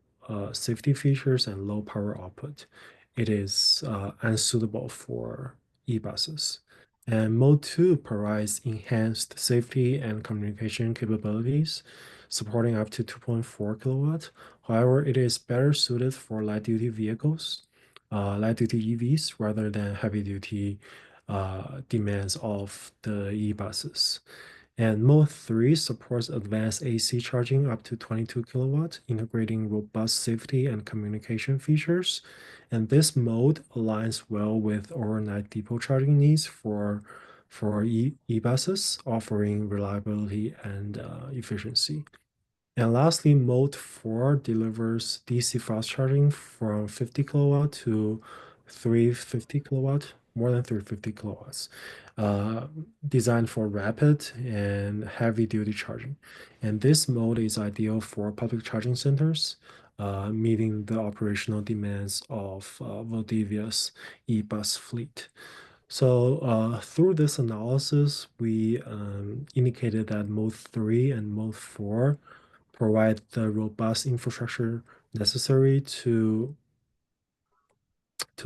safety features and low power output. It is unsuitable for e-buses. And mode 2 provides enhanced safety and communication capabilities, supporting up to 2.4 kilowatts. However, it is better suited for light-duty vehicles, light-duty EVs, rather than heavy-duty demands of the e-buses. And mode 3 supports advanced AC charging up to 22 kilowatts, integrating robust safety and communication features. And this mode aligns well with overnight depot charging needs for e-buses, offering reliability and efficiency. And lastly, mode 4 delivers DC fast charging from 50 kilowatt to 350 kilowatt, more than 350 kilowatts, designed for rapid and heavy duty charging. And this mode is ideal for public charging centers, meeting the operational demands of Valdivia's e-bus fleet. So through this analysis, we indicated that mode 3 and mode 4 provide the robust infrastructure necessary to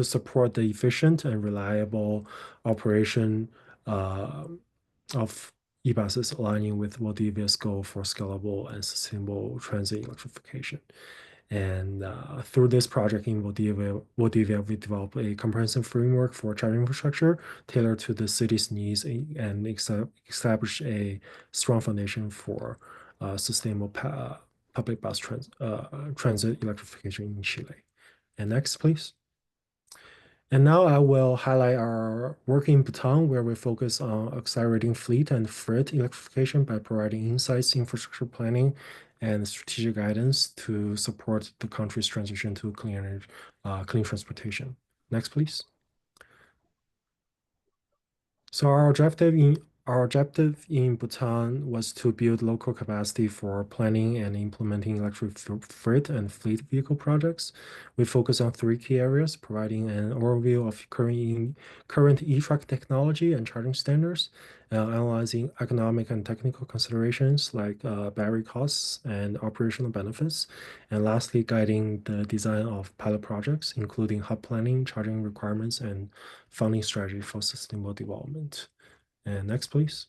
support the efficient and reliable operation of e-buses, aligning with Valdivia's goal for scalable and sustainable transit electrification. And through this project in Valdivia, we developed a comprehensive framework for charging infrastructure tailored to the city's needs and establish a strong foundation for sustainable public bus transit electrification in Chile. And next, please. And now I will highlight our work in Bhutan, where we focus on accelerating fleet and freight electrification by providing insights, infrastructure planning, and strategic guidance to support the country's transition to clean energy, clean transportation. Next, please. So our objective in Bhutan was to build local capacity for planning and implementing electric freight and fleet vehicle projects. We focus on 3 key areas: providing an overview of current e-truck technology and charging standards, analyzing economic and technical considerations like battery costs and operational benefits, and lastly, guiding the design of pilot projects, including hub planning, charging requirements, and funding strategy for sustainable development. And next, please.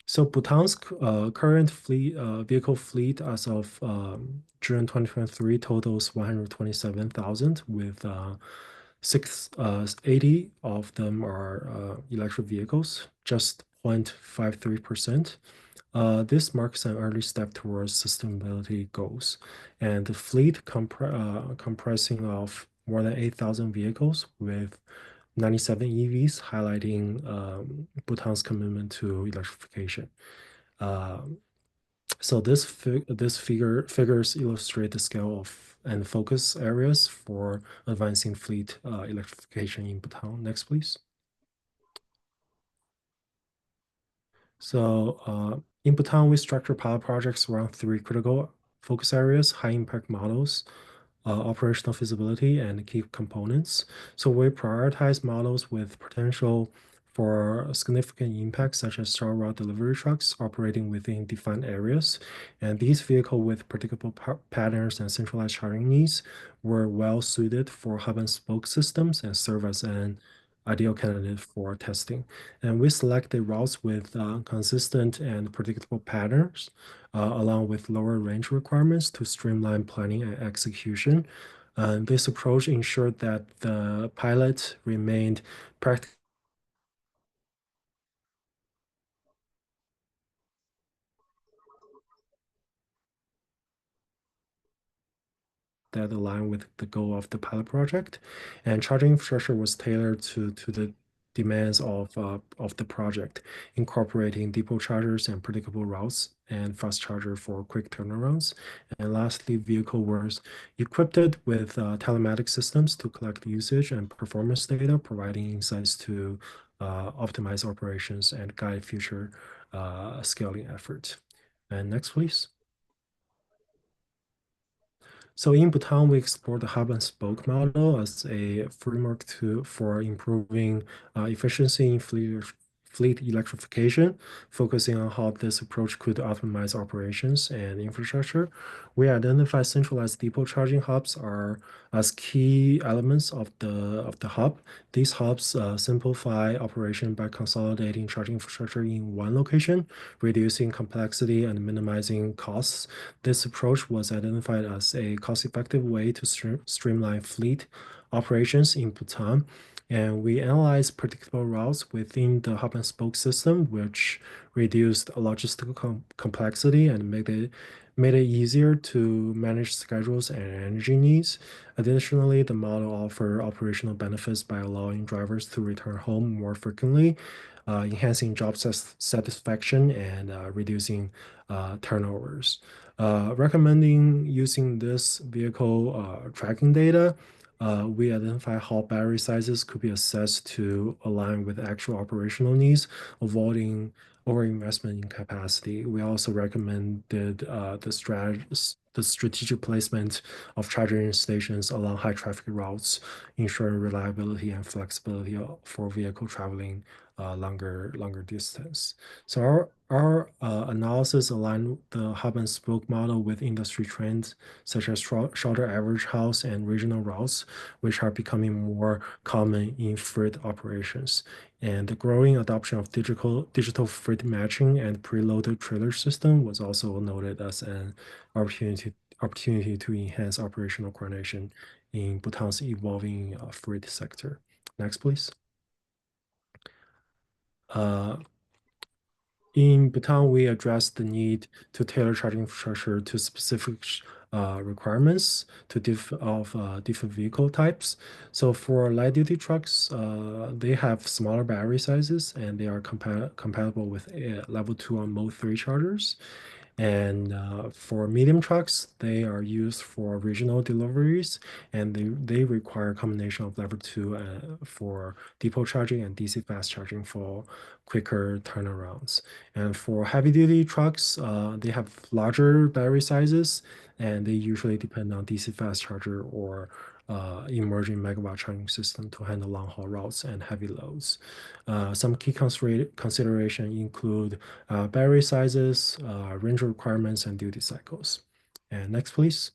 So Bhutan's current vehicle fleet as of June 2023 totals 127,000, with 680 of them are electric vehicles, just 0.53%. This marks an early step towards sustainability goals, and the fleet comprising of more than 8,000 vehicles with 97 EVs, highlighting Bhutan's commitment to electrification. So this figures illustrate the scale of and focus areas for advancing fleet electrification in Bhutan. Next, please. So in Bhutan, we structure pilot projects around 3 critical focus areas: high impact models, operational feasibility, and key components. So we prioritize models with potential for significant impacts such as short route delivery trucks operating within defined areas. And these vehicles with predictable patterns and centralized charging needs were well suited for hub and spoke systems and serve as an ideal candidate for testing. And we selected routes with consistent and predictable patterns, along with lower range requirements to streamline planning and execution. This approach ensured that the pilot remained practical that align with the goal of the pilot project, and charging infrastructure was tailored to the demands of the project, incorporating depot chargers and predictable routes and fast charger for quick turnarounds. And lastly, vehicle was equipped with telematics systems to collect usage and performance data, providing insights to optimize operations and guide future scaling efforts. And next, please. So in Bhutan, we explored the hub and spoke model as a framework for improving efficiency in fleet electrification, focusing on how this approach could optimize operations and infrastructure. We identify centralized depot charging hubs as key elements of the hub. These hubs simplify operation by consolidating charging infrastructure in one location, reducing complexity and minimizing costs. This approach was identified as a cost-effective way to streamline fleet operations in Bhutan. And we analyzed predictable routes within the hub and spoke system, which reduced logistical complexity and made it easier to manage schedules and energy needs. Additionally, the model offered operational benefits by allowing drivers to return home more frequently, enhancing job satisfaction and reducing turnovers. Recommending using this vehicle tracking data, we identify how battery sizes could be assessed to align with actual operational needs, avoiding overinvestment in capacity. We also recommended the strategic placement of charging stations along high traffic routes, ensuring reliability and flexibility for vehicle traveling longer distance. So our analysis aligned the hub and spoke model with industry trends such as shorter average house and regional routes, which are becoming more common in freight operations. And the growing adoption of digital freight matching and preloaded trailer system was also noted as an opportunity to enhance operational coordination in Bhutan's evolving freight sector. Next, please. In Bhutan, we addressed the need to tailor charging infrastructure to specific requirements of different vehicle types. So for light-duty trucks, they have smaller battery sizes and they are compatible with level 2 on mode 3 chargers. And for medium trucks, they are used for regional deliveries, and they require a combination of level 2 for depot charging and DC fast charging for quicker turnarounds. And for heavy duty trucks, they have larger battery sizes, and they usually depend on DC fast charger or emerging megawatt charging system to handle long haul routes and heavy loads. Some key consideration include battery sizes, range requirements, and duty cycles. And next, please.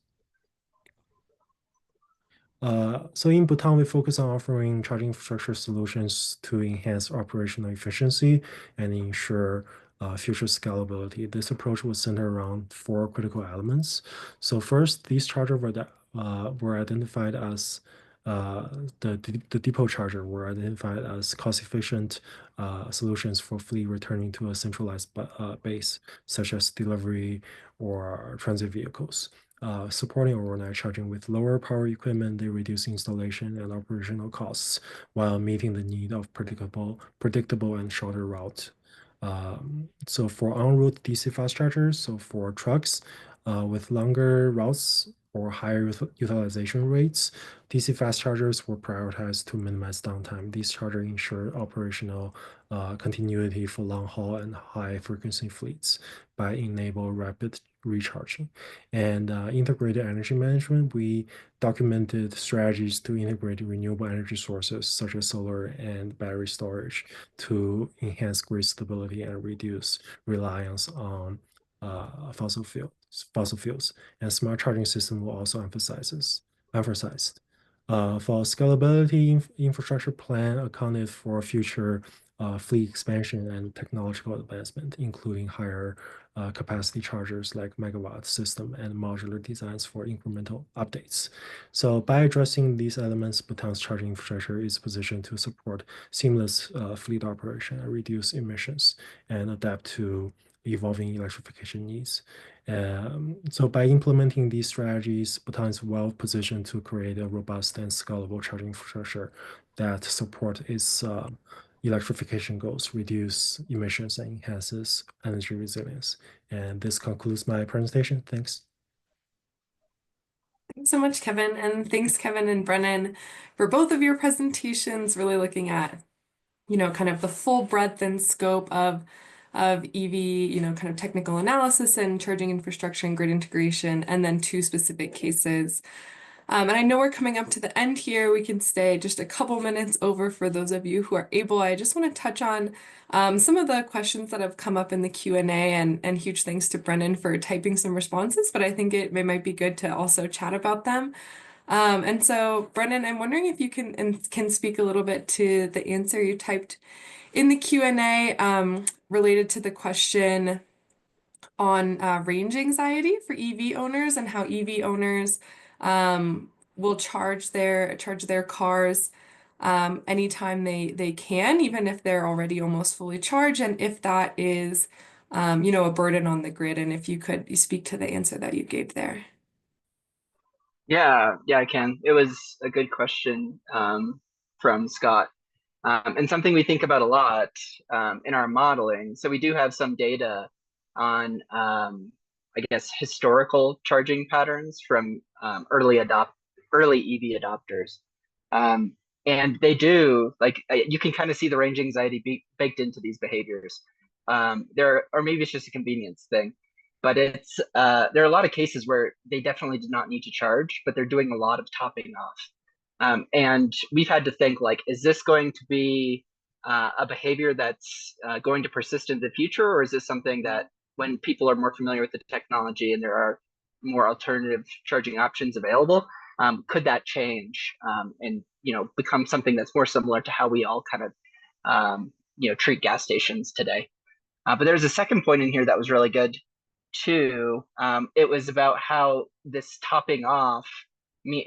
So in Bhutan, we focus on offering charging infrastructure solutions to enhance operational efficiency and ensure future scalability. This approach was centered around 4 critical elements. So first, these chargers were identified as the depot charger were identified as cost-efficient solutions for fleet returning to a centralized base, such as delivery or transit vehicles. Supporting overnight charging with lower power equipment, they reduce installation and operational costs while meeting the need of predictable and shorter routes. So for en route DC fast chargers, so for trucks with longer routes or higher utilization rates, DC fast chargers were prioritized to minimize downtime. These chargers ensure operational continuity for long-haul and high-frequency fleets by enable rapid recharging. And integrated energy management, we documented strategies to integrate renewable energy sources such as solar and battery storage to enhance grid stability and reduce reliance on fossil fuels. And smart charging system will also emphasized. For scalability, infrastructure plan accounted for future fleet expansion and technological advancement, including higher capacity chargers like megawatt system and modular designs for incremental updates. So by addressing these elements, Bhutan's charging infrastructure is positioned to support seamless fleet operation and reduce emissions and adapt to evolving electrification needs. So by implementing these strategies, Bhutan is well positioned to create a robust and scalable charging infrastructure that support its electrification goals, reduce emissions, and enhances energy resilience. And this concludes my presentation. Thanks. Thanks so much, Kevin. And thanks, Kevin and Brennan, for both of your presentations, really looking at, kind of the full breadth and scope of EV, kind of technical analysis and charging infrastructure and grid integration, and then 2 specific cases. And I know we're coming up to the end here. We can stay just a couple minutes over for those of you who are able. I just want to touch on some of the questions that have come up in the Q&A, and huge thanks to Brennan for typing some responses, but I think it might be good to also chat about them. And so, Brennan, I'm wondering if you can speak a little bit to the answer you typed in the Q&A related to the question on range anxiety for EV owners and how EV owners will charge their cars anytime they can, even if they're already almost fully charged, and if that is a burden on the grid, and if you could speak to the answer that you gave there. Yeah, I can. It was a good question from Scott, and something we think about a lot in our modeling. So we do have some data on, I guess, historical charging patterns from early EV adopters, and they do, like, you can kind of see the range anxiety baked into these behaviors. Or maybe it's just a convenience thing. But it's there are a lot of cases where they definitely did not need to charge, but they're doing a lot of topping off. And we've had to think, like, is this going to be a behavior that's going to persist in the future, or is this something that when people are more familiar with the technology and there are more alternative charging options available, could that change and become something that's more similar to how we all kind of treat gas stations today? But there's a second point in here that was really good too. It was about how this topping off,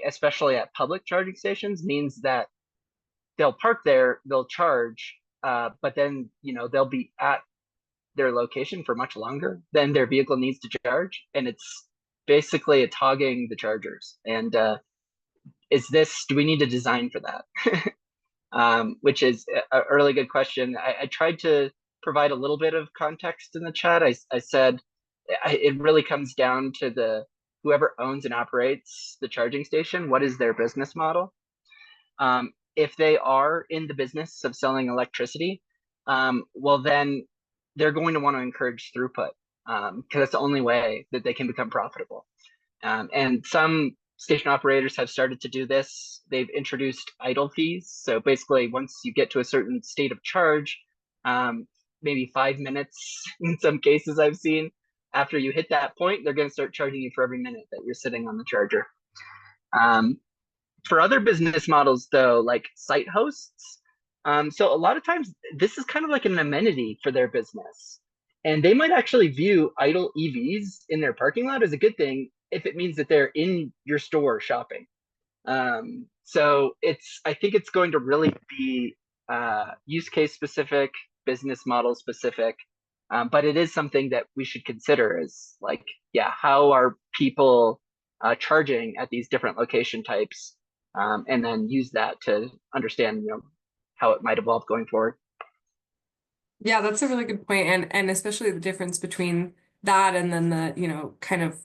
especially at public charging stations, means that they'll park there, they'll charge, but then they'll be at their location for much longer than their vehicle needs to charge, and it's basically it's hogging the chargers. And do we need to design for that? Which is a really good question. I tried to provide a little bit of context in the chat. I said it really comes down to whoever owns and operates the charging station. What is their business model? If they are in the business of selling electricity, well, then they're going to want to encourage throughput because that's the only way that they can become profitable. And some station operators have started to do this. They've introduced idle fees. So basically, once you get to a certain state of charge, maybe 5 minutes in some cases I've seen, after you hit that point, they're going to start charging you for every minute that you're sitting on the charger. For other business models, though, like site hosts, so a lot of times this is kind of like an amenity for their business. And they might actually view idle EVs in their parking lot as a good thing if it means that they're in your store shopping. So I think it's going to really be use case specific, business model specific. But it is something that we should consider as, like, how are people charging at these different location types, and then use that to understand, how it might evolve going forward. Yeah, that's a really good point, and especially the difference between that and then the kind of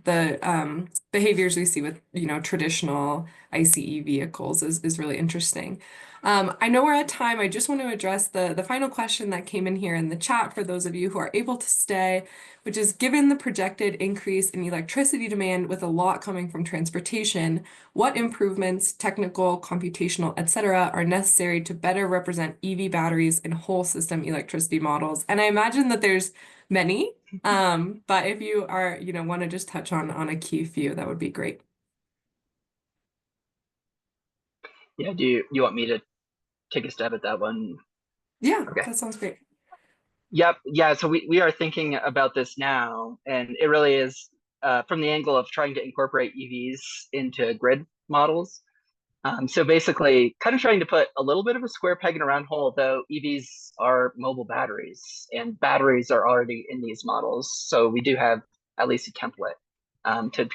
the behaviors we see with, traditional ICE vehicles is really interesting. I know we're at time. I just want to address the final question that came in here in the chat for those of you who are able to stay, which is, given the projected increase in electricity demand with a lot coming from transportation, what improvements, technical, computational, etc., are necessary to better represent EV batteries in whole system electricity models? And I imagine that there's many, but if you are, want to just touch on a key few, that would be great. Yeah, do you want me to take a stab at that one? Yeah, Okay. that sounds great. Yep. Yeah. So we are thinking about this now, and it really is from the angle of trying to incorporate EVs into grid models. So basically, kind of trying to put a little bit of a square peg in a round hole, though EVs are mobile batteries, and batteries are already in these models. So we do have at least a template to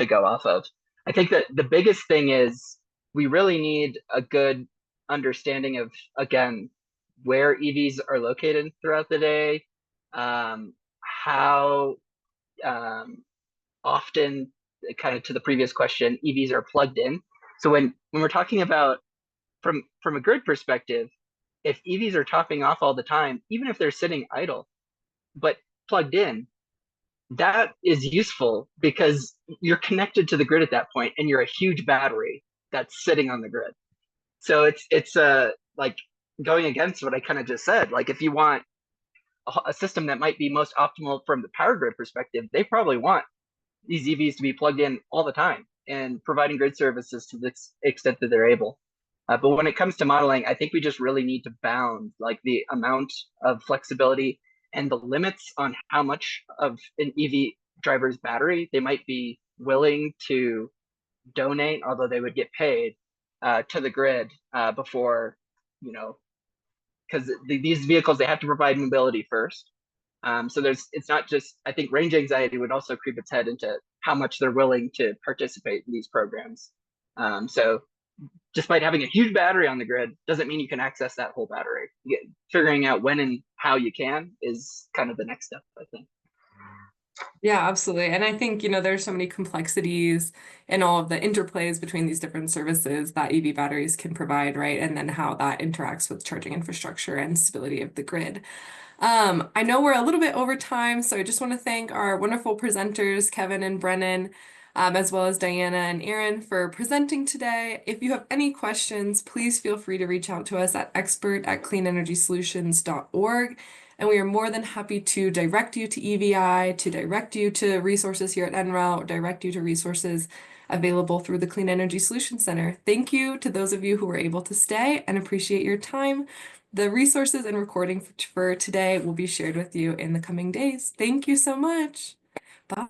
go off of. I think that the biggest thing is we really need a good understanding of, again, where EVs are located throughout the day, how often, kind of to the previous question, EVs are plugged in. So when we're talking about from a grid perspective, if EVs are topping off all the time, even if they're sitting idle, but plugged in, that is useful because you're connected to the grid at that point, and you're a huge battery that's sitting on the grid. So it's like going against what I kind of just said. Like if you want a system that might be most optimal from the power grid perspective, they probably want these EVs to be plugged in all the time and providing grid services to the extent that they're able. But when it comes to modeling, I think we just really need to bound like the amount of flexibility and the limits on how much of an EV driver's battery they might be willing to donate, although they would get paid to the grid before, because these vehicles, they have to provide mobility first. So it's not just, I think range anxiety would also creep its head into how much they're willing to participate in these programs. So despite having a huge battery on the grid doesn't mean you can access that whole battery. Figuring out when and how you can is kind of the next step, I think. Yeah, absolutely. And I think, there's so many complexities in all of the interplays between these different services that EV batteries can provide, right? And then how that interacts with charging infrastructure and stability of the grid. I know we're a little bit over time, so I just want to thank our wonderful presenters, Kevin and Brennan, as well as Diana and Aaron for presenting today. If you have any questions, please feel free to reach out to us at expert@cleanenergysolutions.org. And we are more than happy to direct you to EVI, to direct you to resources here at NREL, or direct you to resources available through the Clean Energy Solutions Center. Thank you to those of you who were able to stay and appreciate your time. The resources and recording for today will be shared with you in the coming days. Thank you so much. Bye.